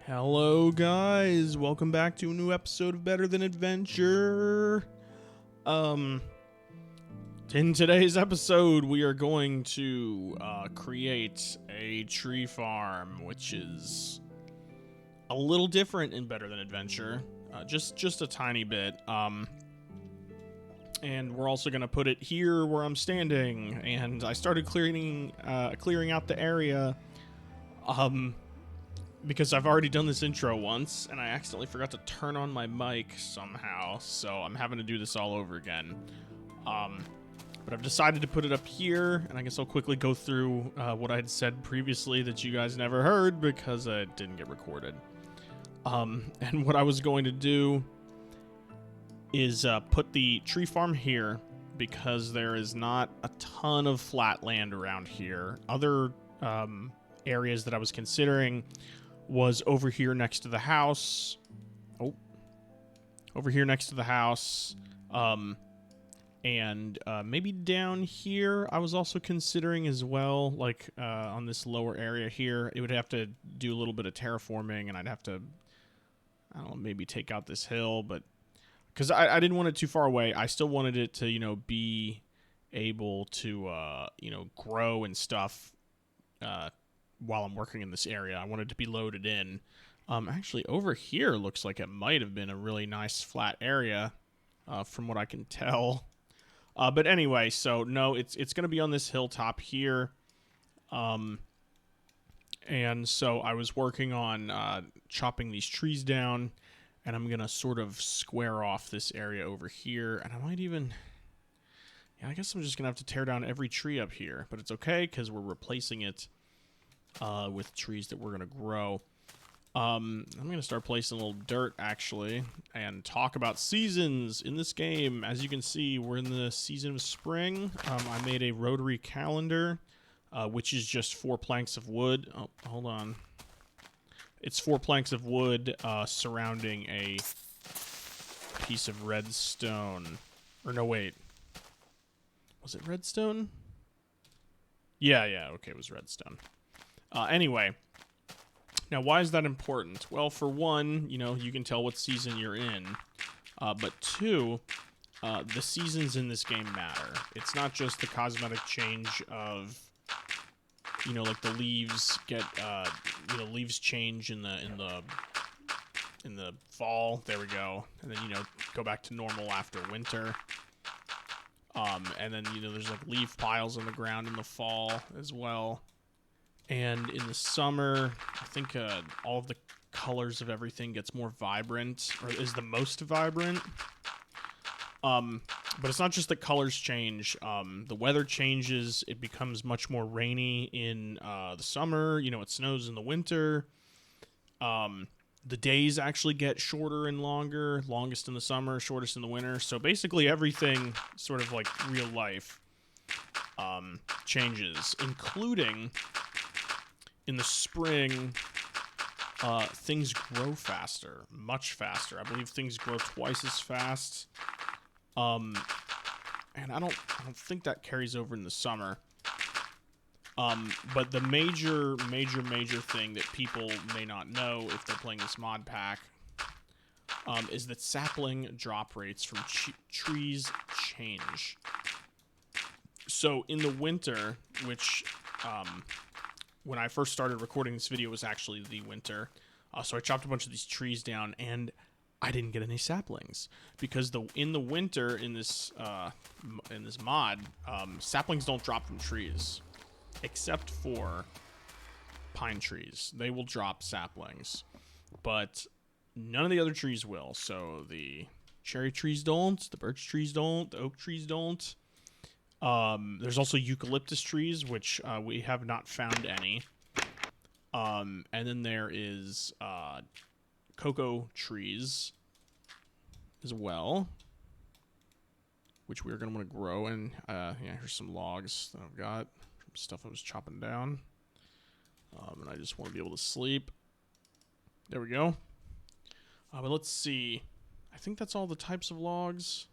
Hello guys, welcome back to a new episode of Better Than Adventure. In today's episode, we are going to create a tree farm, which is a little different in Better Than Adventure, just a tiny bit. And we're also gonna put it here where I'm standing, and I started clearing out the area, because I've already done this intro once, and I accidentally forgot to turn on my mic somehow, so I'm having to do this all over again. But I've decided to put it up here, and I guess I'll quickly go through what I had said previously that you guys never heard because it didn't get recorded. And what I was going to do is put the tree farm here because there is not a ton of flat land around here. Other areas that I was considering was over here next to the house. Over here next to the house. And maybe down here I was also considering as well, like on this lower area here. It would have to do a little bit of terraforming, and I'd have to, I don't know, maybe take out this hill, but because I didn't want it too far away. I still wanted it to, you know, be able to, you know, grow and stuff while I'm working in this area. I wanted to be loaded in. Actually, over here looks like it might have been a really nice flat area from what I can tell. But anyway, so no, it's going to be on this hilltop here. And so I was working on chopping these trees down, and I'm going to sort of square off this area over here. And I might even, yeah, I guess I'm just going to have to tear down every tree up here. But it's okay because we're replacing it with trees that we're going to grow. I'm going to start placing a little dirt, actually, and talk about seasons in this game. As you can see, we're in the season of spring. I made a rotary calendar, which is just 4 planks of wood. Oh, hold on. It's 4 planks of wood surrounding a piece of redstone. Or no, wait. Was it redstone? Yeah, okay, it was redstone. Anyway. Now, why is that important? Well, for one, you know, you can tell what season you're in. But two, the seasons in this game matter. It's not just the cosmetic change of, you know, like the leaves get, you know, leaves change in the fall. There we go. And then, you know, go back to normal after winter. And then, you know, there's like leaf piles on the ground in the fall as well. And in the summer, I think all of the colors of everything gets more vibrant, or is the most vibrant. But it's not just that colors change. The weather changes. It becomes much more rainy in the summer. You know, it snows in the winter. The days actually get shorter and longer. Longest in the summer, shortest in the winter. So basically everything, sort of like real life, changes, including in the spring, things grow faster, much faster. I believe things grow twice as fast. And I don't think that carries over in the summer. But the major thing that people may not know if they're playing this mod pack is that sapling drop rates from trees change. So in the winter, which when I first started recording this video was actually the winter. So I chopped a bunch of these trees down, and I didn't get any saplings because in the winter in this mod, saplings don't drop from trees, except for pine trees. They will drop saplings, but none of the other trees will. So the cherry trees don't, the birch trees don't, the oak trees don't. There's also eucalyptus trees, which we have not found any. And then there is cocoa trees as well, which we're going to want to grow. And yeah, here's some logs that I've got from stuff I was chopping down. And I just want to be able to sleep. There we go. But let's see. I think that's all the types of logs.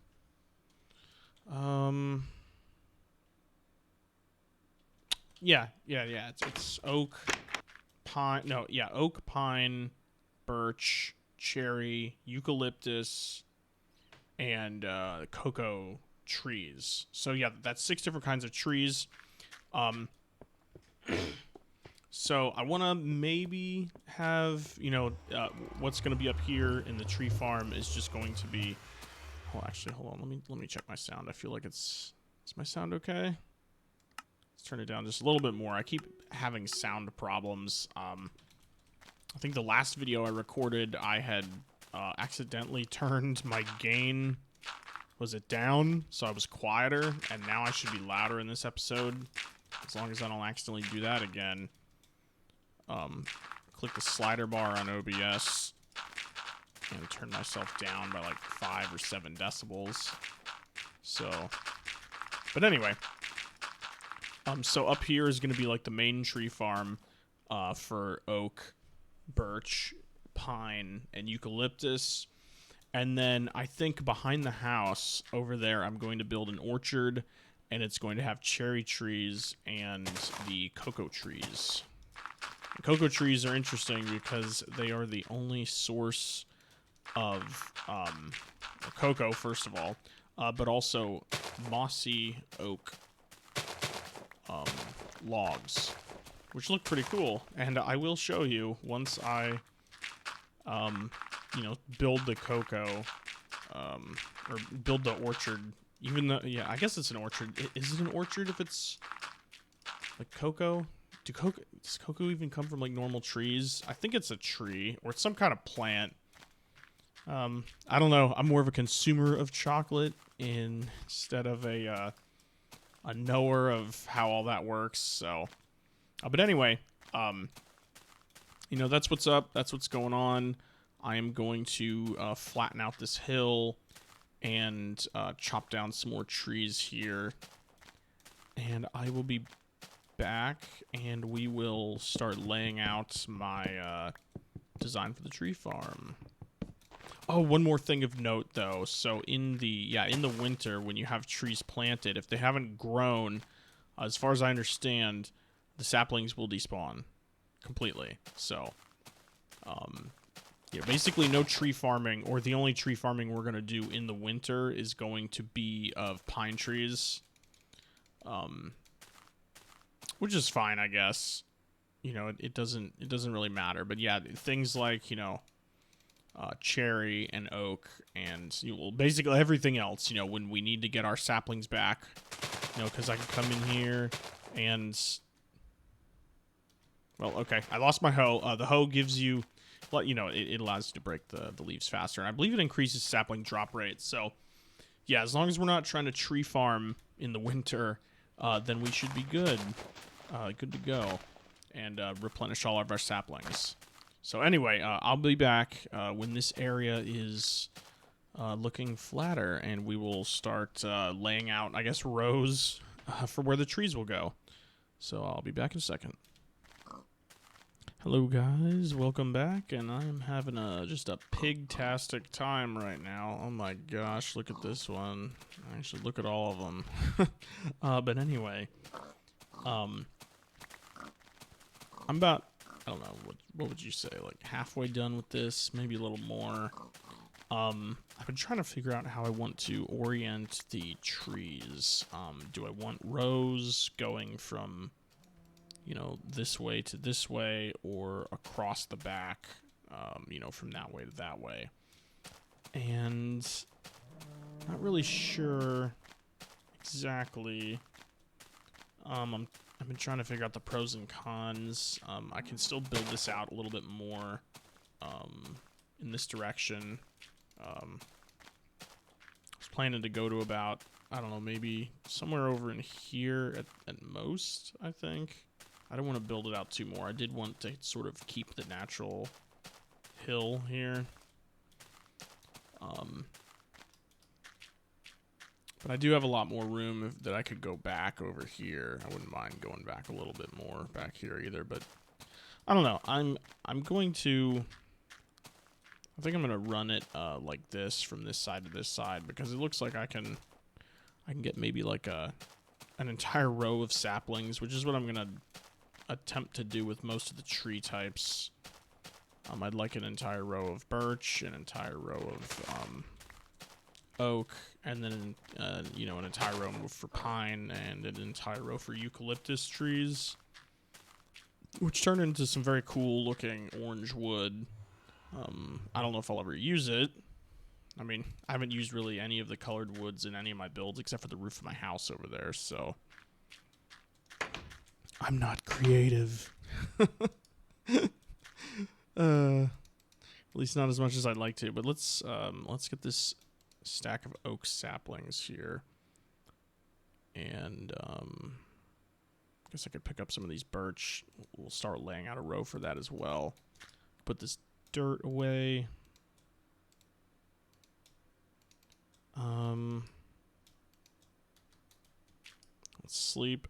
Yeah. It's oak, pine. No, yeah, oak, pine, birch, cherry, eucalyptus, and cocoa trees. So yeah, that's 6 different kinds of trees. So I want to maybe have, what's going to be up here in the tree farm is just going to be. Oh, actually, hold on. Let me check my sound. I feel like is my sound okay? Let's turn it down just a little bit more. I keep having sound problems. I think the last video I recorded, I had accidentally turned my gain. Was it down? So I was quieter, and now I should be louder in this episode. As long as I don't accidentally do that again. Click the slider bar on OBS and turn myself down by like 5 or 7 decibels. So, but anyway, so up here is going to be like the main tree farm for oak, birch, pine, and eucalyptus. And then I think behind the house over there, I'm going to build an orchard, and it's going to have cherry trees and the cocoa trees. The cocoa trees are interesting because they are the only source of cocoa, first of all, but also mossy oak logs, which look pretty cool. And I will show you once I, build the cocoa, or build the orchard. Even though, yeah, I guess it's an orchard. Is it an orchard if it's like cocoa? Does cocoa even come from like normal trees? I think it's a tree or it's some kind of plant. I don't know. I'm more of a consumer of chocolate instead of a knower of how all that works. So, but anyway, that's what's up. That's what's going on. I am going to flatten out this hill and chop down some more trees here. And I will be back, and we will start laying out my design for the tree farm. Oh, one more thing of note, though. So in the winter, when you have trees planted, if they haven't grown, as far as I understand, the saplings will despawn completely. So, basically no tree farming, or the only tree farming we're going to do in the winter is going to be of pine trees. Which is fine, I guess. It doesn't really matter. But yeah, things like, cherry and oak and basically everything else, when we need to get our saplings back, because I can come in here and, well, okay, I lost my hoe. The hoe gives you, well, it allows you to break the leaves faster, and I believe it increases sapling drop rate. So yeah, as long as we're not trying to tree farm in the winter, then we should be good to go and replenish all of our saplings. So anyway, I'll be back when this area is looking flatter, and we will start laying out, I guess, rows for where the trees will go. So I'll be back in a second. Hello guys, welcome back, and I'm having just a pig-tastic time right now. Oh my gosh, look at this one. Actually, look at all of them. But anyway, I'm about, I don't know, what would you say, like halfway done with this, maybe a little more. I've been trying to figure out how I want to orient the trees. Do I want rows going from, this way to this way, or across the back, from that way to that way? And not really sure exactly. I've been trying to figure out the pros and cons. I can still build this out a little bit more in this direction. I was planning to go to about, I don't know, maybe somewhere over in here at most, I think. I don't want to build it out too more. I did want to sort of keep the natural hill here. But I do have a lot more room that I could go back over here. I wouldn't mind going back a little bit more back here either, but I don't know. I'm going to, I think I'm going to run it like this from this side to this side, because it looks like I can get maybe like an entire row of saplings, which is what I'm going to attempt to do with most of the tree types. I'd like an entire row of birch, an entire row of oak, and then, you know, an entire row for pine, and an entire row for eucalyptus trees, which turn into some very cool looking orange wood. I don't know if I'll ever use it. I mean, I haven't used really any of the colored woods in any of my builds except for the roof of my house over there, so I'm not creative. At least not as much as I'd like to. But let's get this stack of oak saplings here, and I guess I could pick up some of these birch. We'll start laying out a row for that as well. Put this dirt away. Let's sleep.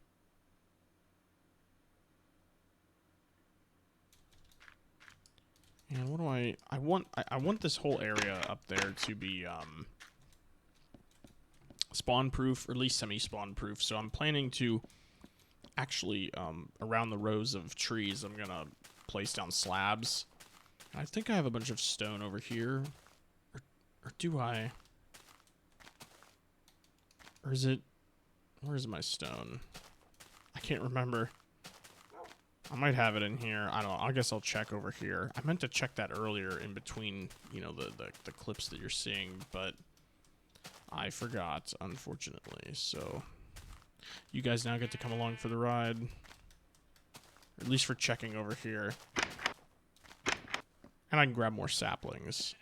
And what do I want this whole area up there to be spawn proof, or at least semi-spawn proof. So I'm planning to actually around the rows of trees, I'm gonna place down slabs. I think I have a bunch of stone over here, or do I? Or is it? Where's my stone? I can't remember. I might have it in here. I don't know. I guess I'll check over here. I meant to check that earlier in between, you know, the clips that you're seeing, but I forgot, unfortunately. So you guys now get to come along for the ride, or at least for checking over here. And I can grab more saplings.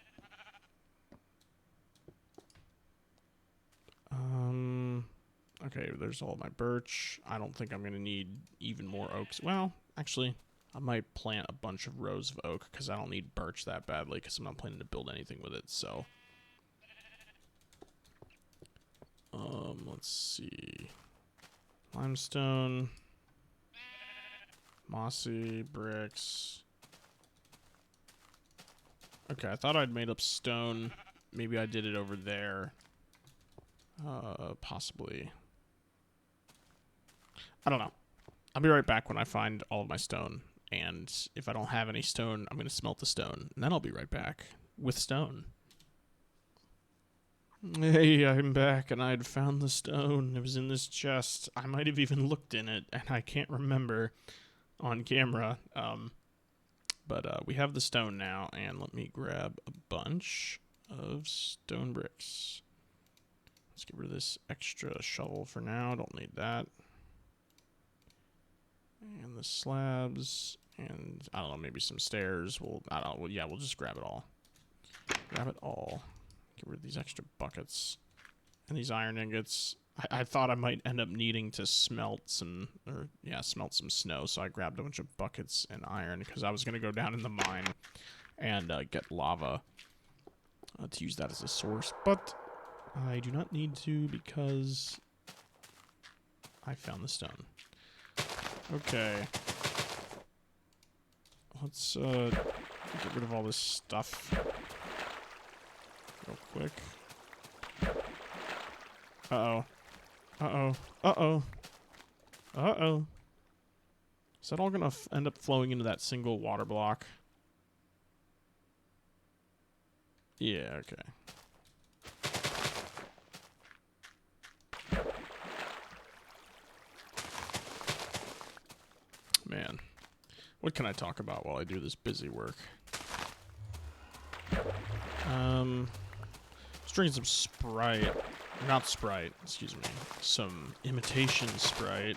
Okay, there's all my birch. I don't think I'm going to need even more oaks. Well, actually, I might plant a bunch of rows of oak because I don't need birch that badly because I'm not planning to build anything with it, so. Let's see. Limestone. Mossy, bricks. Okay, I thought I'd made up stone. Maybe I did it over there. Possibly. I don't know. I'll be right back when I find all of my stone. And if I don't have any stone, I'm going to smelt the stone. And then I'll be right back with stone. Hey, I'm back, and I had found the stone. It was in this chest. I might have even looked in it, and I can't remember on camera. But we have the stone now, and let me grab a bunch of stone bricks. Let's get rid of this extra shovel for now. Don't need that. And the slabs, and I don't know, maybe some stairs. I don't know. Well, yeah, we'll just grab it all. Grab it all. Get rid of these extra buckets and these iron ingots. I thought I might end up needing to smelt some snow, so I grabbed a bunch of buckets and iron because I was gonna go down in the mine and get lava to use that as a source, but I do not need to because I found the stone. Okay. Let's get rid of all this stuff real quick. Uh-oh. Uh-oh. Uh-oh. Uh-oh. Is that all gonna end up flowing into that single water block? Yeah, okay. Man, what can I talk about while I do this busy work? Let's drink some Sprite. Not Sprite, excuse me. Some imitation Sprite.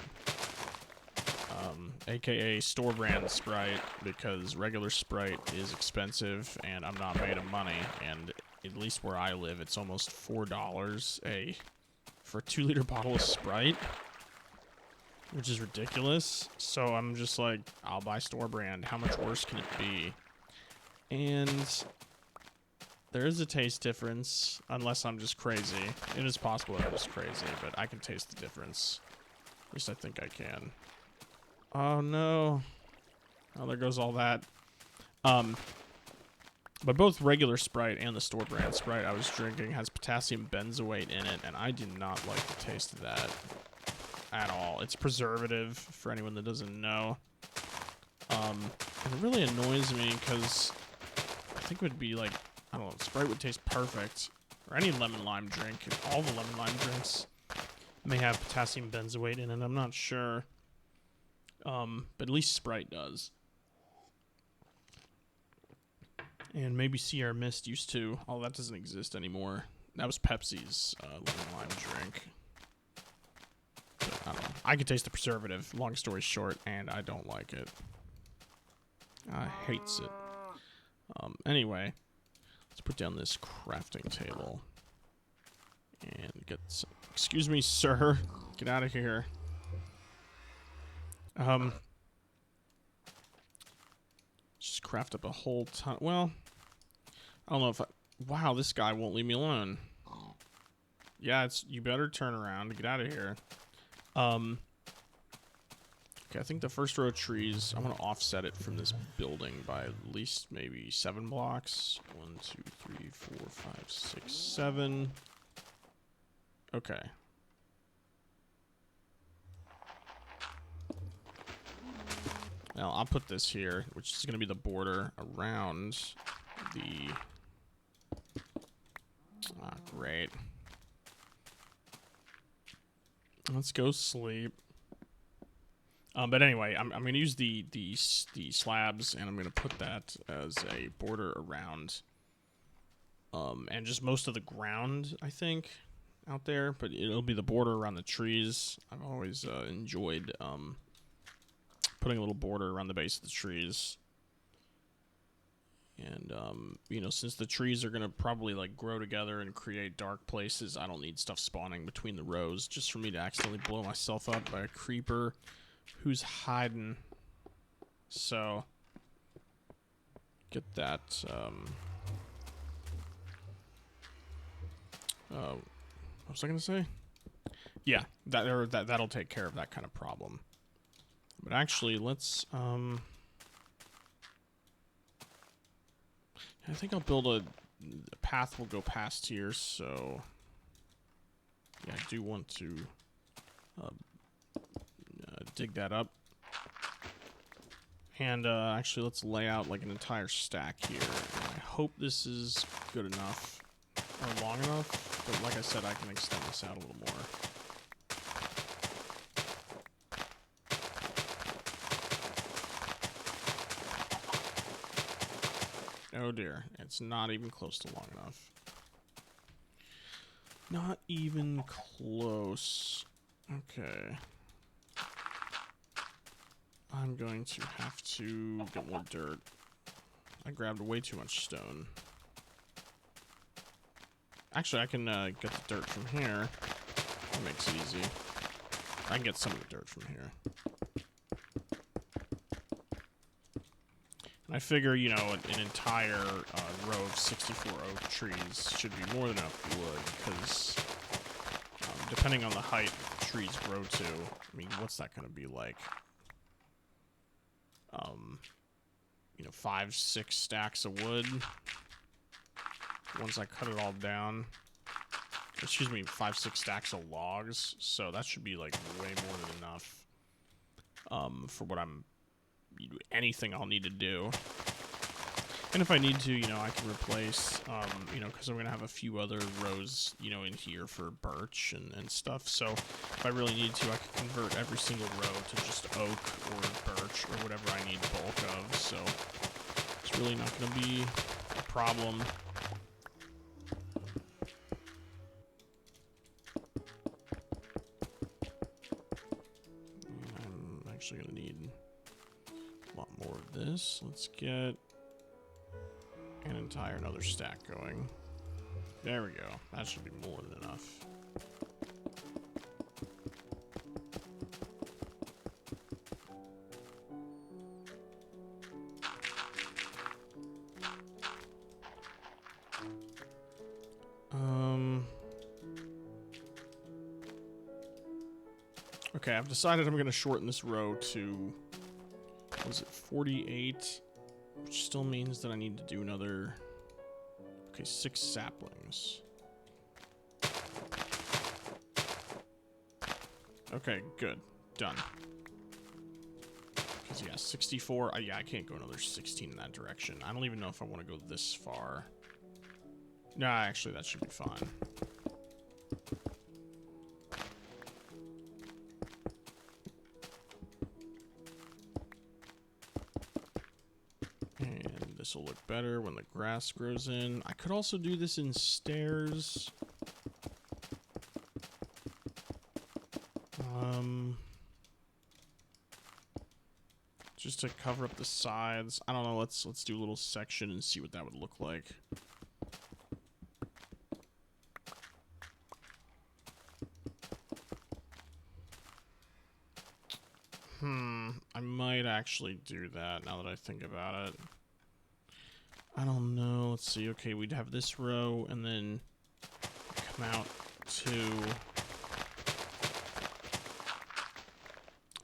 AKA store brand Sprite, because regular Sprite is expensive and I'm not made of money. And at least where I live, it's almost $4 for a 2-liter bottle of Sprite, which is ridiculous. So I'm just like, I'll buy store brand. How much worse can it be? And there is a taste difference, unless I'm just crazy. It is possible I'm just crazy, but I can taste the difference. At least I think I can. Oh no. Oh, there goes all that. But both regular Sprite and the store brand Sprite I was drinking has potassium benzoate in it, and I did not like the taste of that at all. It's preservative, for anyone that doesn't know. And it really annoys me because think would be like, I don't know, Sprite would taste perfect. Or any lemon lime drink. All the lemon lime drinks may have potassium benzoate in it. I'm not sure. But at least Sprite does. And maybe Sierra Mist used to. Oh, that doesn't exist anymore. That was Pepsi's lemon lime drink. But I don't know. I could taste the preservative, long story short, and I don't like it. I hates it. Anyway, let's put down this crafting table. And get some... Excuse me, sir. Get out of here. Just craft up a whole ton. Well, I don't know if I... Wow, this guy won't leave me alone. Yeah, it's... You better turn around. Get out of here. Okay, I think the first row of trees, I'm going to offset it from this building by at least maybe 7 blocks. 1, 2, 3, 4, 5, 6, 7. Okay. Now, I'll put this here, which is going to be the border around the... Ah, great. Let's go sleep. But anyway, I'm going to use the slabs, and I'm going to put that as a border around, and just most of the ground, I think, out there. But it'll be the border around the trees. I've always enjoyed putting a little border around the base of the trees. And, you know, since the trees are going to probably, like, grow together and create dark places, I don't need stuff spawning between the rows just for me to accidentally blow myself up by a creeper who's hiding. So, get that, what was I going to say? Yeah, that'll take care of that kind of problem. But actually, let's, I think I'll build a path will go past here, so yeah, I do want to dig that up. And actually, let's lay out like an entire stack here. And I hope this is good enough or long enough, but like I said, I can extend this out a little more. Oh dear, it's not even close to long enough. Not even close. Okay. I'm going to have to get more dirt. I grabbed way too much stone. Actually, I can get the dirt from here. That makes it easy. I can get some of the dirt from here. And I figure, you know, an entire row of 64 oak trees should be more than enough wood, because depending on the height the trees grow to, I mean, what's that going to be like? You know, 5, 6 stacks of wood. Once I cut it all down. Excuse me, 5, 6 stacks of logs. So that should be like way more than enough for what anything I'll need to do. And if I need to, you know, I can replace, you know, because I'm going to have a few other rows, you know, in here for birch and stuff. So if I really need to, I can convert every single row to just oak or birch or whatever I need bulk of. So it's really not going to be a problem. I'm actually going to need a lot more of this. Let's get an entire another stack going. There we go. That should be more than enough. Okay, I've decided I'm going to shorten this row to, what was it, 48? Which still means that I need to do another, okay, 6 saplings. Okay, good. Done. Because, yeah, 64. Yeah, I can't go another 16 in that direction. I don't even know if I want to go this far. Nah, actually, that should be fine. And this will look better when the grass grows in. I could also do this in stairs. Just to cover up the sides. I don't know, let's do a little section and see what that would look like. I might actually do that now that I think about it. I don't know. Let's see. Okay, we'd have this row and then come out two.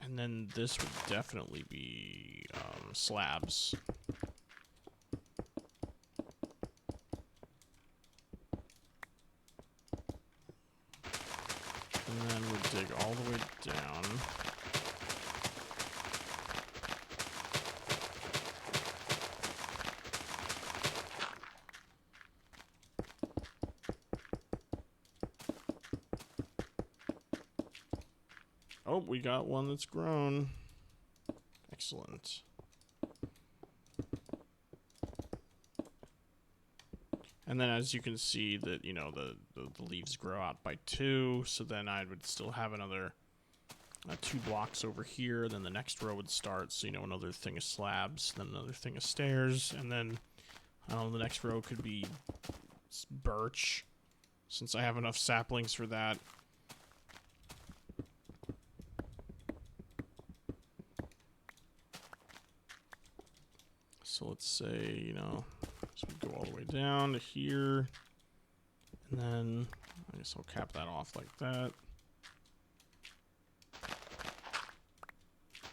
And then this would definitely be slabs. And then we'd dig all the way down. Oh, we got one that's grown. Excellent. And then as you can see that, you know, the leaves grow out by 2, so then I would still have another 2 blocks over here, then the next row would start, so, you know, another thing of slabs, then another thing of stairs, and then, I don't know, the next row could be birch, since I have enough saplings for that. So let's say, you know, so we go all the way down to here, and then I guess I'll cap that off like that.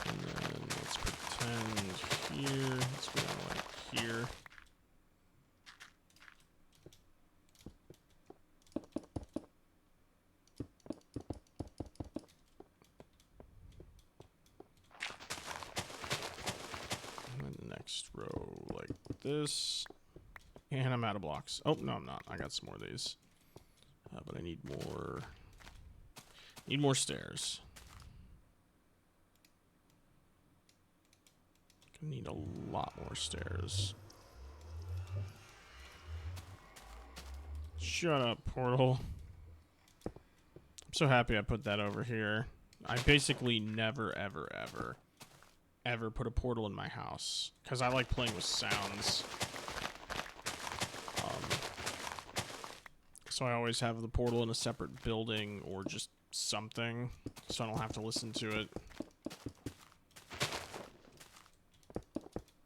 And then let's pretend here, let's go down like here. And then the next row like this. And I'm out of blocks. Oh, no, I'm not. I got some more of these. But I need more. Need more stairs. I need a lot more stairs. Shut up, portal. I'm so happy I put that over here. I basically never, ever put a portal in my house. Because I like playing with sounds. So I always have the portal in a separate building or just something. So I don't have to listen to it.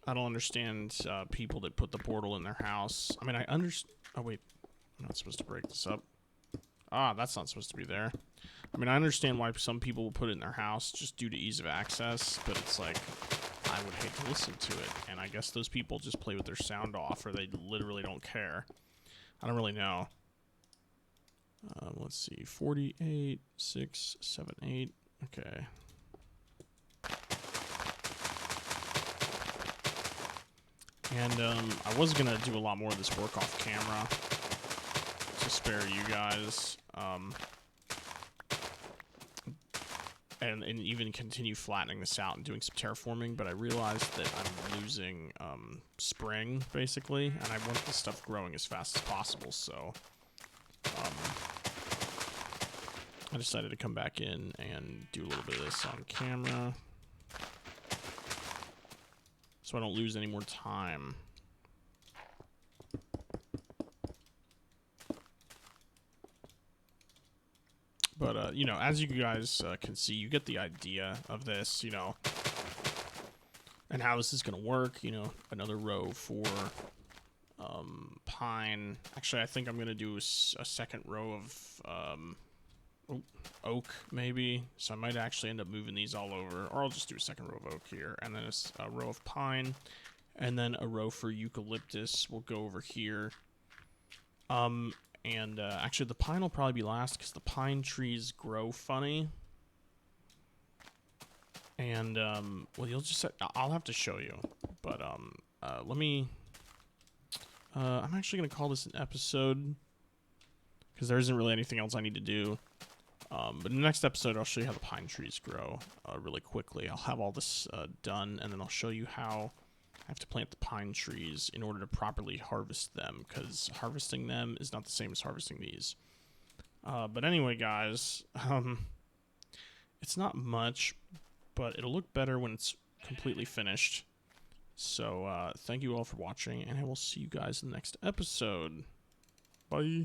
I don't understand people that put the portal in their house. I mean, I understand. Oh, wait. I'm not supposed to break this up. Ah, that's not supposed to be there. I mean, I understand why some people will put it in their house just due to ease of access, but it's like, I would hate to listen to it. And I guess those people just play with their sound off, or they literally don't care. I don't really know. Let's see. 48, 6, 7, 8. Okay. And I was going to do a lot more of this work off camera to spare you guys. And even continue flattening this out and doing some terraforming, but I realized that I'm losing spring, basically, and I want this stuff growing as fast as possible, so I decided to come back in and do a little bit of this on camera so I don't lose any more time. But, you know, as you guys can see, you get the idea of this, you know, and how this is going to work. You know, another row for pine. Actually, I think I'm going to do a second row of oak, maybe. So I might actually end up moving these all over, or I'll just do a second row of oak here, and then a row of pine, and then a row for eucalyptus will go over here. And actually, the pine will probably be last because the pine trees grow funny. And, well, you'll just, I'll have to show you. But, let me, I'm actually going to call this an episode, because there isn't really anything else I need to do. But in the next episode, I'll show you how the pine trees grow, really quickly. I'll have all this, done, and then I'll show you how I have to plant the pine trees in order to properly harvest them, because harvesting them is not the same as harvesting these. But anyway, guys, it's not much, but it'll look better when it's completely finished. So, thank you all for watching, and I will see you guys in the next episode. Bye.